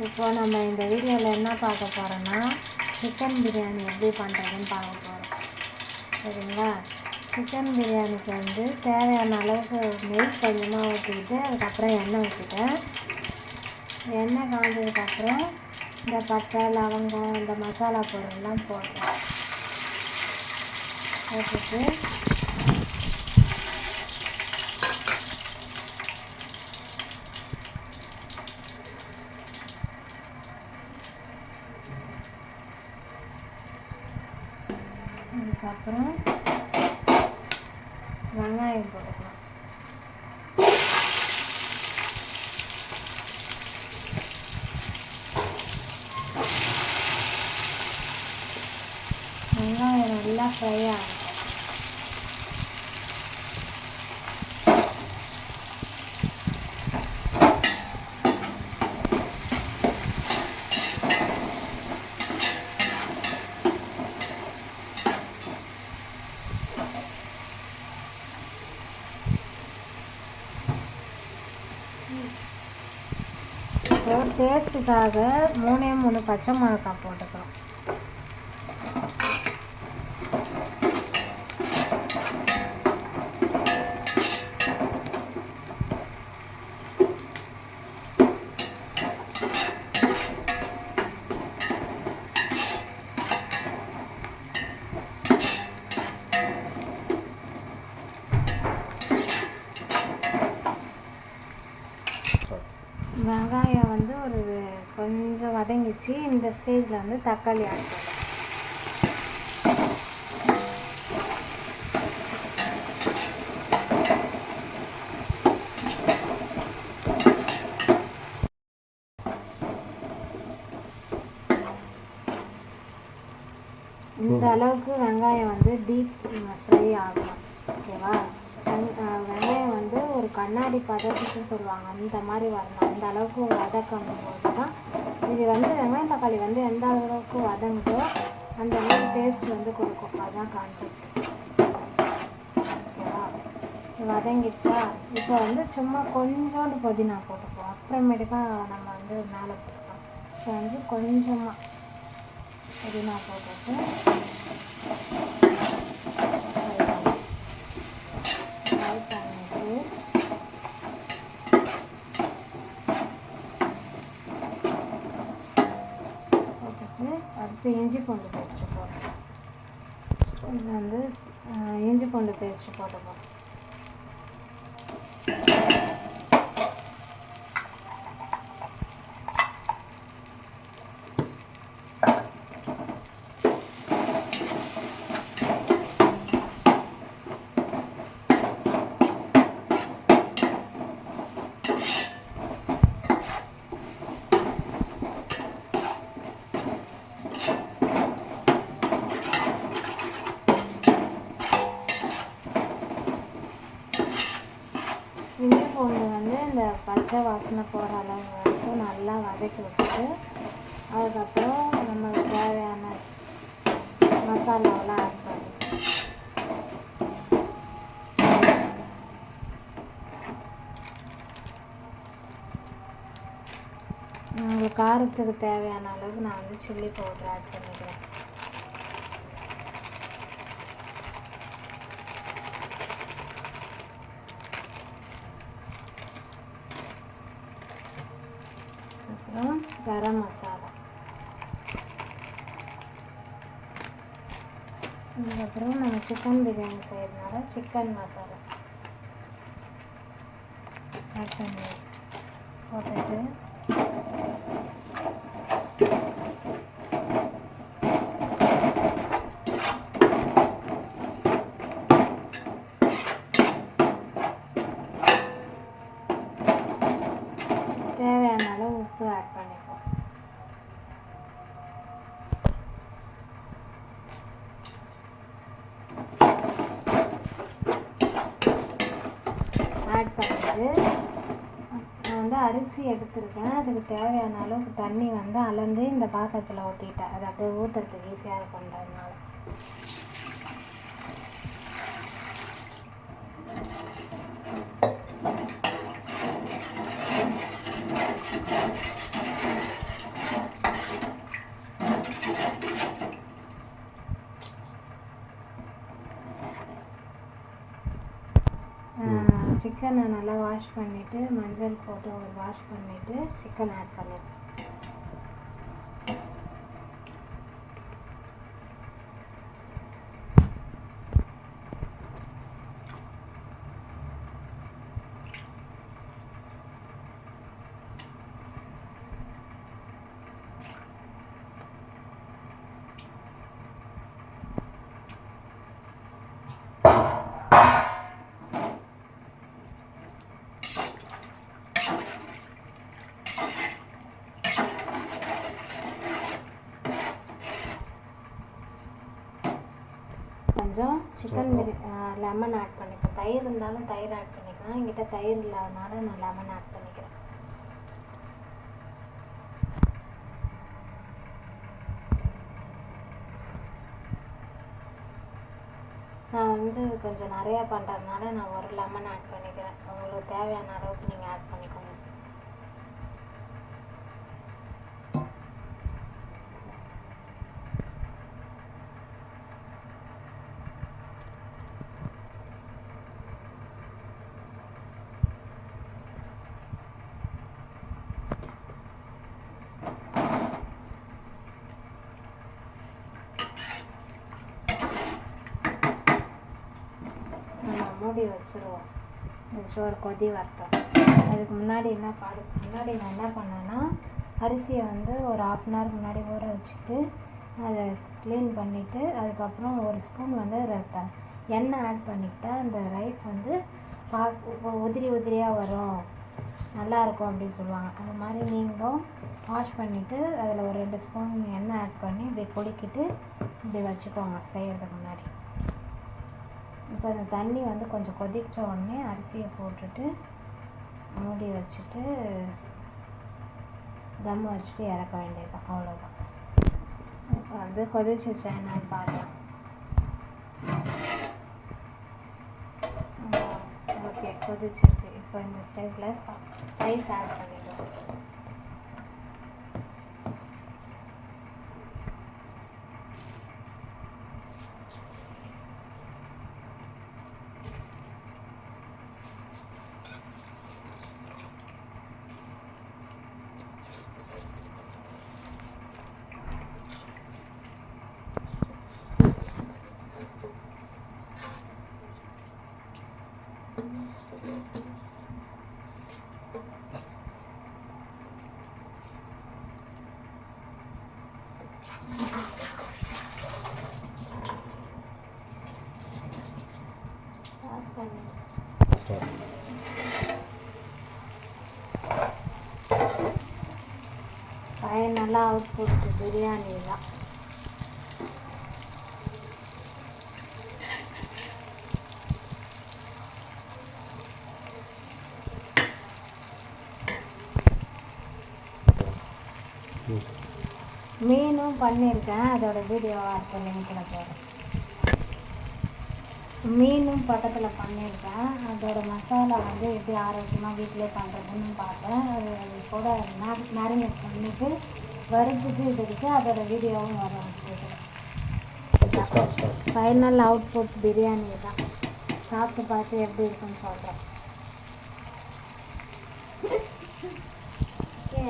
இப்போ நம்ம இந்த வீடியோவில் என்ன பார்க்க போகிறோன்னா சிக்கன் பிரியாணி எப்படி பண்ணுறதுன்னு பார்க்க போகிறோம். சரிங்களா? சிக்கன் பிரியாணிக்கு வந்து தேவையான அளவுக்கு நெய் கொஞ்சமாக ஊற்றிக்கிட்டு அதுக்கப்புறம் எண்ணெய் ஊற்றிட்டேன். எண்ணெய் காய்ஞ்சதுக்கப்புறம் இந்த பட்டை லவங்கம் இந்த மசாலா பொருள்லாம் போட்டேன். போட்டுட்டு அதுக்கப்புறம் வெங்காயம் போட்டுக்கலாம். வெங்காயம் நல்லா ஃப்ரை ஆகும். இப்போ டேஸ்ட்டுக்காக 3 பச்சை மிளகாய் போட்டுக்கிறோம். வெங்காயம் வந்து ஒரு கொஞ்சம் வதங்கிச்சு. இந்த ஸ்டேஜில் வந்து தக்காளி ஆட் பண்ணுறோம். இந்த அளவுக்கு வெங்காயம் வந்து டீப் ஃப்ரை ஆகணும். ஓகேவா? வெங்காயம் வந்து ஒரு கண்ணாடி பதத்துக்கு சொல்லுவாங்க, அந்த மாதிரி வரணும். அந்த அளவுக்கு வதக்கும் போது தான் இது வந்து வெங்காயம் தக்காளி வந்து எந்த அளவுக்கு வதங்குதோ அந்த அளவுக்கு டேஸ்ட் வந்து கொடுக்கும். அதுதான் கான்செப்ட். ஓகேவா? வதங்கிடுச்சா? இப்போ வந்து சும்மா கொஞ்சோண்டு புதினா போட்டுப்போம். அப்புறமேட்டுக்கா நம்ம வந்து மேலே போட்டுப்போம். இப்போ வந்து கொஞ்சமாக புதினா போட்டுட்டு அடுத்து இஞ்சி பூண்டு பேஸ்ட்டு போடுறோம். இது வந்து இஞ்சி பூண்டு பேஸ்ட்டு போட்டுப்போம். இஞ்சி பூண்டு வந்து இந்த பச்சை வாசனை போகிற அளவு வரைக்கும் நல்லா வதக்கி விட்டுட்டு அதுக்கப்புறம் நமக்கு தேவையான மசாலாவெல்லாம் ஆட் பண்ணி உங்களுக்கு காரத்துக்கு தேவையான அளவுக்கு நான் வந்து சில்லி பவுடர் ஆட் பண்ணிக்கிறேன். அப்புறம் கரம் மசாலா. அதுக்கப்புறம் நம்ம சிக்கன் பிரியாணி செய்யறதுனால சிக்கன் மசாலா ஆட் பண்ணி போட்டுட்டு தேவையான அளவு உப்பு ஆட் பண்ணிப்போம். ஆட் பண்ணிட்டு நான் வந்து அரிசி எடுத்துருக்கேன். அதுக்கு தேவையான அளவுக்கு தண்ணி வந்து அளந்து இந்த பாத்திரத்தில் ஊற்றிட்டேன். அது அப்படியே ஊற்றுறதுக்கு ஈஸியாக இருக்குன்றதுனால. சிக்கனை நல்லா வாஷ் பண்ணிவிட்டு மஞ்சள் போட்டு ஒரு வாஷ் பண்ணிவிட்டு சிக்கன் ஆட் பண்ணிடுறேன். கொஞ்சம் சிக்கன் லெமன் ஆட் பண்ணிப்பேன். தயிர் இருந்தாலும் தயிர் ஆட் பண்ணிக்கலாம். என்கிட்ட தயிர் இல்லாதனால நான் லெமன் ஆட் பண்ணிக்கிறேன். நான் வந்து கொஞ்சம் நிறையா பண்ணுறதுனால நான் ஒரு லெமன் ஆட் பண்ணிக்கிறேன். உங்களுக்கு தேவையான அளவுக்கு நீங்கள் ஆட் பண்ணிக்கோங்க. மூடி வச்சுருவோம். ஒரு கொதி வரட்டும். அதுக்கு முன்னாடி நான் என்ன பண்ணேன்னா அரிசியை வந்து ஒரு 1/2 அன் ஹவர் முன்னாடி ஊற வச்சுட்டு அதை க்ளீன் பண்ணிவிட்டு அதுக்கப்புறம் ஒரு ஸ்பூன் வந்து எண்ணெய் ஆட் பண்ணிக்கிட்டா அந்த ரைஸ் வந்து உதிரியாக வரும், நல்லாயிருக்கும் அப்படின்னு சொல்லுவாங்க. அது மாதிரி நீங்களும் வாஷ் பண்ணிவிட்டு அதில் ஒரு 2 ஸ்பூன் எண்ணெய் ஆட் பண்ணி இப்படி கொதிக்கிட்டு இப்படி வச்சுக்கோங்க செய்கிறதுக்கு முன்னாடி. இப்போ அந்த தண்ணி வந்து கொஞ்சம் கொதிச்ச உடனே அரிசியை போட்டுட்டு மூடி வச்சுட்டு தம் வச்சுட்டு இறக்க வேண்டியதுதான். அவ்வளோதான். இப்போ வந்து கொதிச்சிச்சா என்னன்னு பார்க்கலாம். ஓகே, கொதிச்சிருக்கு. இப்போ இந்த ஸ்டேஜில் ரைஸ் ஆட் பண்ணிடுவோம். ஃபைனலாக அவுட்புட் பிரியாணி தான். மீனும் பண்ணியிருக்கேன், அதோட வீடியோ அடுத்த லிங்க்ல போடுறேன். மீனும் பக்கத்தில் பண்ணியிருக்கேன். அதோட மசாலா வந்து எப்படி ஆரோக்கியமாக வீட்டிலே பண்ணுறதுன்னு பார்த்தேன். அது கூட மேரினேட் பண்ணிவிட்டு வறுத்துட்டு இதுக்கு அதோட வீடியோவும் வரும். ஃபைனல் அவுட்புட் பிரியாணி தான். சாப்பிட்டு பார்த்து எப்படி இருக்குன்னு சொல்கிறேன். ஓகே.